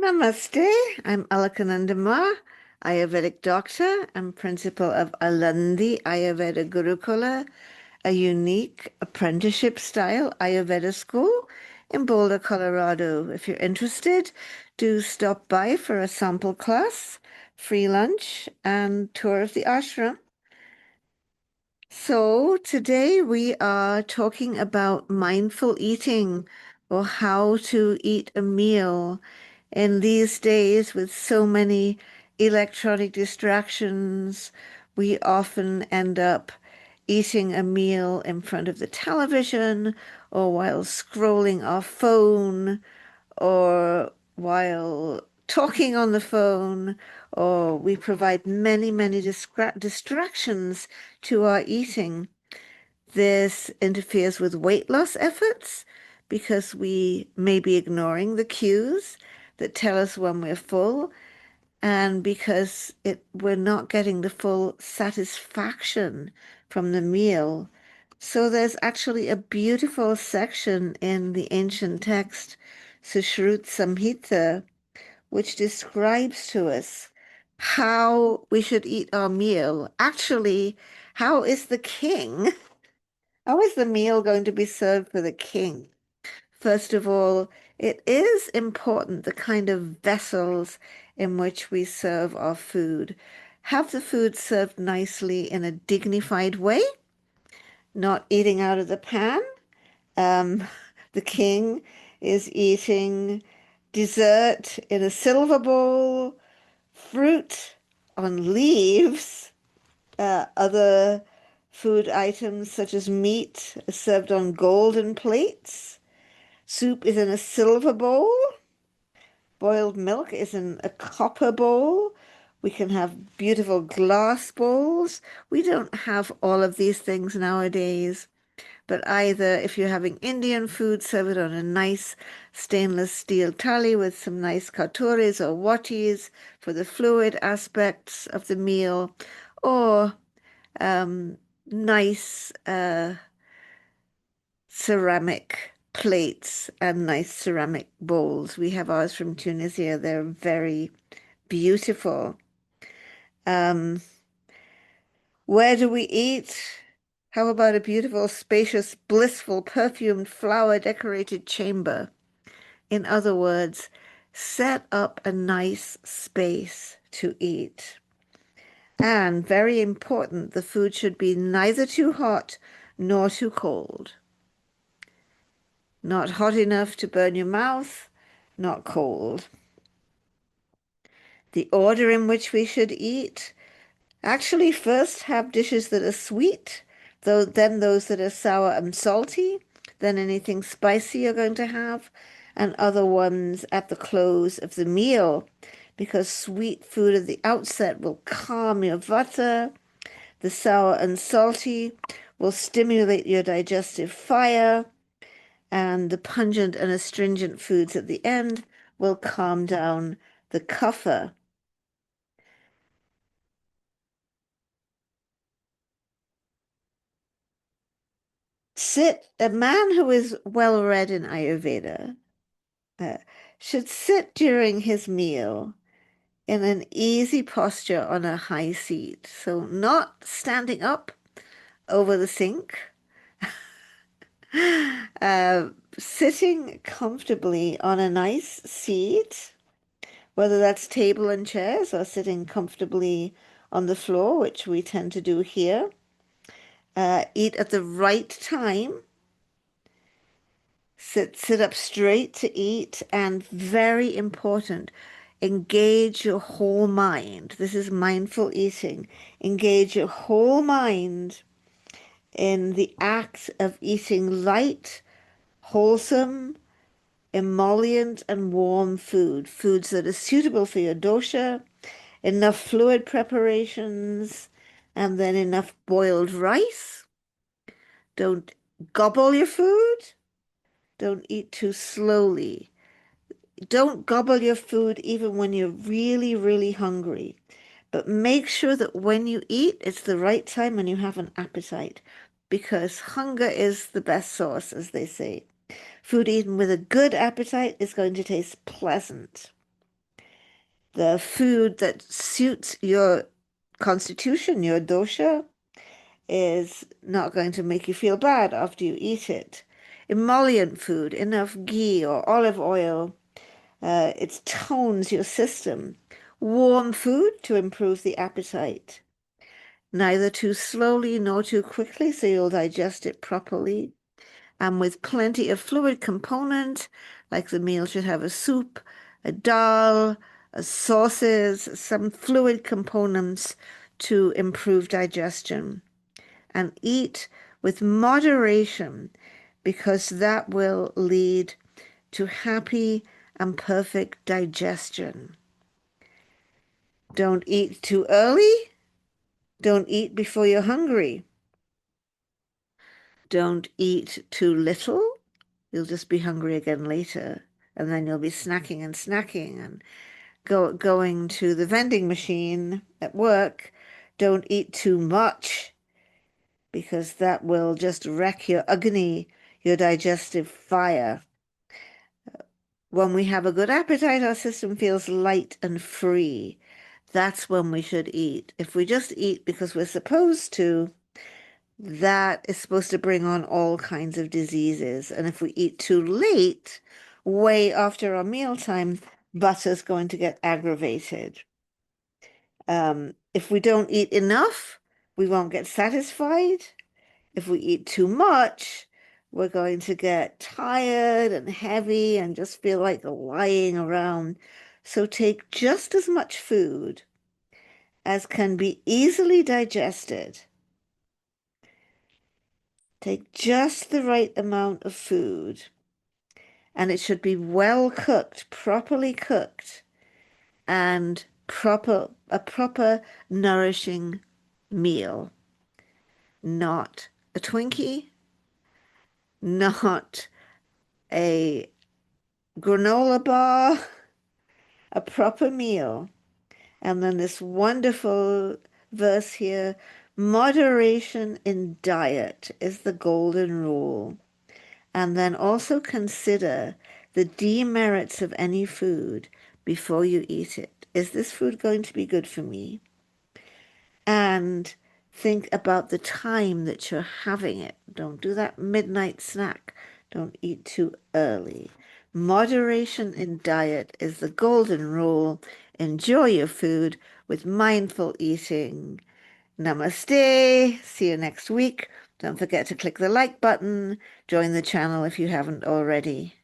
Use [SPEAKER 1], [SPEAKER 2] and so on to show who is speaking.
[SPEAKER 1] Namaste. I'm Alakanandama, Ayurvedic doctor and principal of Alandi Ayurveda Gurukula, a unique apprenticeship-style Ayurveda school in Boulder, Colorado. If you're interested, do stop by for a sample class, free lunch, and tour of the ashram. So today we are talking about mindful eating or how to eat a meal. In these days, with so many electronic distractions, we often end up eating a meal in front of the television or while scrolling our phone or while talking on the phone, or we provide many distractions to our eating. This interferes with weight loss efforts because we may be ignoring the cues that tell us when we're full, and because we're not getting the full satisfaction from the meal. So there's actually a beautiful section in the ancient text, Sushrut Samhita, which describes to us how we should eat our meal. Actually, how is the king? How is the meal going to be served for the king? First of all, it is important the kind of vessels in which we serve our food. Have the food served nicely in a dignified way, not eating out of the pan. Um, the king is eating dessert in a silver bowl, fruit on leaves, other food items such as meat are served on golden plates. Soup is in a silver bowl. Boiled milk is in a copper bowl. We can have beautiful glass bowls. We don't have all of these things nowadays, but either if you're having Indian food, serve it on a nice stainless steel thali with some nice katoris or watis for the fluid aspects of the meal, or nice ceramic plates and nice ceramic bowls. We have ours from Tunisia. They're very beautiful. Um, where do we eat? How about a beautiful, spacious, blissful, perfumed, flower-decorated chamber? In other words, set up a nice space to eat. And very important, the food should be neither too hot nor too cold. Not hot enough to burn your mouth, not cold. The order in which we should eat, actually first have dishes that are sweet, though then those that are sour and salty, then anything spicy you're going to have, and other ones at the close of the meal, because sweet food at the outset will calm your vata. The sour and salty will stimulate your digestive fire, and the pungent and astringent foods at the end will calm down the kapha. A man who is well read in Ayurveda uh, should sit during his meal in an easy posture on a high seat. So not standing up over the sink, uh, sitting comfortably on a nice seat, whether that's table and chairs or sitting comfortably on the floor, which we tend to do here. Eat at the right time. Sit up straight to eat, and very important, engage your whole mind. This is mindful eating. Engage your whole mind in the act of eating light, wholesome, emollient, and warm foods that are suitable for your dosha, enough fluid preparations, and then enough boiled rice. Don't gobble your food. Don't eat too slowly. Don't gobble your food even when you're really hungry. But make sure that when you eat, it's the right time and you have an appetite, because hunger is the best sauce, as they say. Food eaten with a good appetite is going to taste pleasant. The food that suits your constitution, your dosha, is not going to make you feel bad after you eat it. Emollient food, enough ghee or olive oil, it tones your system. Warm food to improve the appetite. Neither too slowly nor too quickly, so you'll digest it properly. And with plenty of fluid component, like the meal should have a soup, a dal, a sauces, some fluid components to improve digestion. And eat with moderation because that will lead to happy and perfect digestion. Don't eat too early. Don't eat before you're hungry. Don't eat too little. You'll just be hungry again later. And then you'll be snacking and snacking and going to the vending machine at work. Don't eat too much because that will just wreck your agni, your digestive fire. When we have a good appetite, our system feels light and free. That's when we should eat. If we just eat because we're supposed to, that is supposed to bring on all kinds of diseases. And if we eat too late, way after our mealtime, butter's going to get aggravated. If we don't eat enough, we won't get satisfied. If we eat too much, we're going to get tired and heavy and just feel like lying around. So take just as much food as can be easily digested. Take just the right amount of food, and it should be well cooked, properly cooked, and a proper nourishing meal, not a Twinkie, not a granola bar, a proper meal. And then this wonderful verse here, moderation in diet is the golden rule. And then also consider the demerits of any food before you eat it. Is this food going to be good for me? And think about the time that you're having it. Don't do that midnight snack. Don't eat too early. Moderation in diet is the golden rule. Enjoy your food with mindful eating. Namaste. See you next week. Don't forget to click the like button. Join the channel if you haven't already.